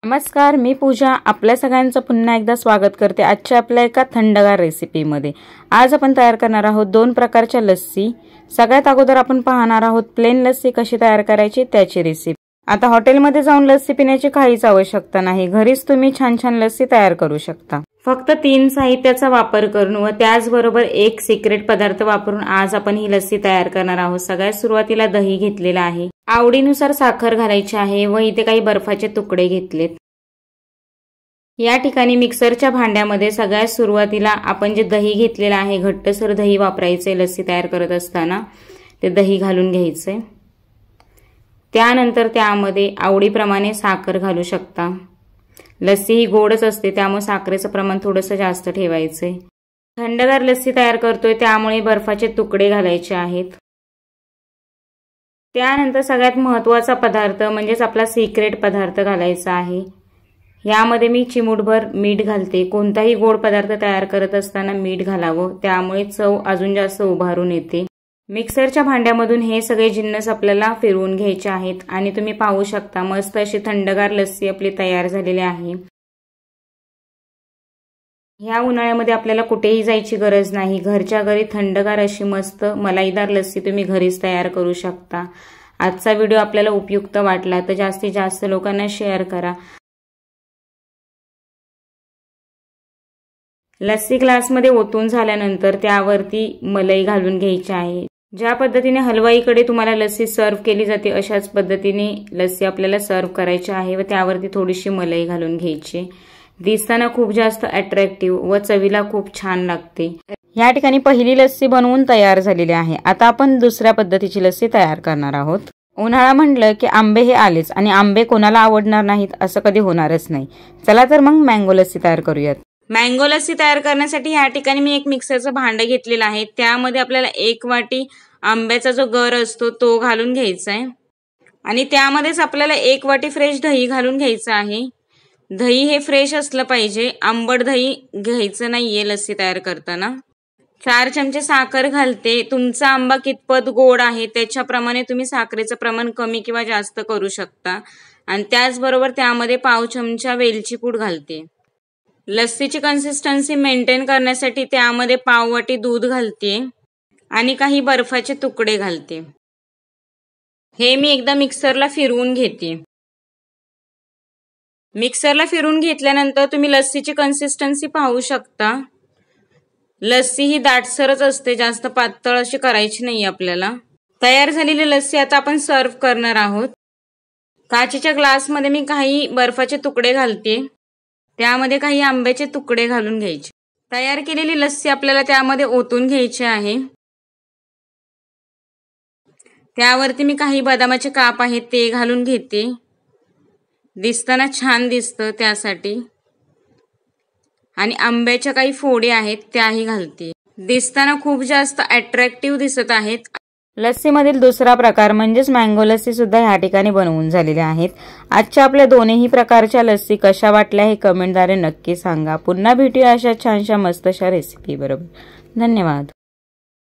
नमस्कार, मी पूजा आपल्या सगळ्यांचं पुन्हा एकदा स्वागत करते आजच्या आपल्या एका थंडगार रेसिपीमध्ये। आज आपण तयार करणार आहोत दोन प्रकारच्या लस्सी। सगळ्यात अगोदर आपण पाहणार आहोत प्लेन लस्सी कशी तयार करायची त्याची रेसिपी। आता हॉटेलमध्ये जाऊन लस्सी पिण्याची काहीच आवश्यकता नाही, घरीच तुम्ही छान छान लस्सी तयार करू शकता। फक्त 3 साहित्याचा वापर करून व त्याचबरोबर एक सिक्रेट पदार्थ वापरून आज आपण ही लस्सी तयार करणार आहोत। सगळ्यात सुरुवातीला दही घेतलेला आहे, आवडीनुसार साखर घालायची आहे व इथे काही बर्फाचे तुकडे घेतलेत। या ठिकाणी मिक्सरच्या भांड्यामध्ये सगळ्यात सुरुवातीला आपण जे दही घेतलेला आहे, घट्टसर दही वापरायचे लस्सी तयार करत असताना, ते दही घालून घ्यायचे। त्यानंतर त्यामध्ये आवडीप्रमाणे साखर घालू शकता। लस्सी ही गोडच असते त्यामुळे साखरेचं प्रमाण थोडंसं जास्त ठेवायचे। थंडगार लस्सी तयार करतोय त्यामुळे बर्फाचे तुकडे घालायचे आहेत। त्यानंतर सगळ्यात महत्त्वाचा पदार्थ म्हणजेच आपला सिक्रेट पदार्थ घालायचा आहे। यामध्ये मी चिमूटभर मीठ घालते। कोणताही गोड पदार्थ तयार करत असताना मीठ घालावं, त्यामुळे चव अजून जास्त उभारून येते। मिक्सरच्या भांड्यामधून हे सगळे जिन्नस आपल्याला फिरवून घ्यायचे आहेत आणि तुम्ही पाहू शकता मस्त अशी थंडगार लस्सी आपली तयार झालेली आहे। ह्या उन्हाळ्यामध्ये आपल्याला कुठेही जायची गरज नाही, घरच्या घरी थंडगार अशी मस्त मलाईदार लस्सी तुम्ही घरीच तयार करू शकता। आजचा व्हिडिओ आपल्याला उपयुक्त वाटला तर जास्तीत जास्त लोकांना शेअर करा। लस्सी ग्लासमध्ये ओतून झाल्यानंतर त्यावरती मलाई घालून घ्यायची आहे। ज्या पद्धतीने हलवाईकडे तुम्हाला लस्सी सर्व केली जाते अशाच पद्धतीने लस्सी आपल्याला सर्व करायची आहे व त्यावरती थोडीशी मलाई घालून घ्यायची। दिसताना खूप जास्त अट्रॅक्टिव्ह व चवीला खूप छान लागते। या ठिकाणी पहिली लस्सी बनवून तयार झालेली आहे। आता आपण दुसऱ्या पद्धतीची लस्सी तयार करणार आहोत। उन्हाळा म्हटलं की आंबे हे आलेच आणि आंबे कोणाला आवडणार नाहीत असं कधी होणारच नाही। चला तर मग मँगो लस्सी तयार करूयात। मँगो लस्सी तयार करण्यासाठी या ठिकाणी मी एक मिक्सरचं भांडं घेतलेलं आहे। त्यामध्ये आपल्याला 1 वाटी आंब्याचा जो गर असतो तो घालून घ्यायचा आहे आणि त्यामध्येच आपल्याला 1 वाटी फ्रेश दही घालून घ्यायचं आहे। दही हे फ्रेश असलं पाहिजे, आंबट दही घ्यायचं नाहीये लस्सी तयार करताना। 4 चमचे साखर घालते। तुमचा आंबा कितपत गोड आहे त्याच्याप्रमाणे तुम्ही साखरेचं प्रमाण कमी किंवा जास्त करू शकता आणि त्याचबरोबर त्यामध्ये पाव चमचा वेलची पूड घालते। लस्सीची कन्सिस्टन्सी मेंटेन करण्यासाठी त्यामध्ये पाव वाटी दूध घालते आणि काही बर्फाचे तुकडे घालते। हे मी एकदा मिक्सरला फिरवून घेते। मिक्सरला फिरवून घेतल्यानंतर तुम्ही लस्सीची कन्सिस्टन्सी पाहू शकता। लस्सी ही दाटसरच असते, जास्त पातळ अशी करायची नाही आपल्याला। तयार झालेली लस्सी आता आपण सर्व करणार आहोत। काचेच्या ग्लासमध्ये मी काही बर्फाचे तुकडे घालते, त्यामध्ये काही आंब्याचे तुकडे घालून घ्यायचे। तयार केलेली लस्सी आपल्याला त्यामध्ये ओतून घ्यायची आहे। त्यावरती मी काही बदामाचे काप आहेत ते घालून घेते, दिसताना छान दिसतं त्यासाठी। आणि आंब्याच्या काही फोडी आहेत त्याही घालते, दिसताना खूप जास्त अट्रॅक्टिव्ह दिसत आहेत। लस्सी मधील दुसरा प्रकार म्हणजेच मँगो लस्सी सुद्धा या ठिकाणी बनवून झालेले आहेत। आजच्या आपल्या दोन्ही प्रकारच्या लस्सी कशा वाटल्या हे कमेंटद्वारे नक्की सांगा। पुन्हा भेटूया अशा छानशा मस्तशा रेसिपी बरोबर। धन्यवाद।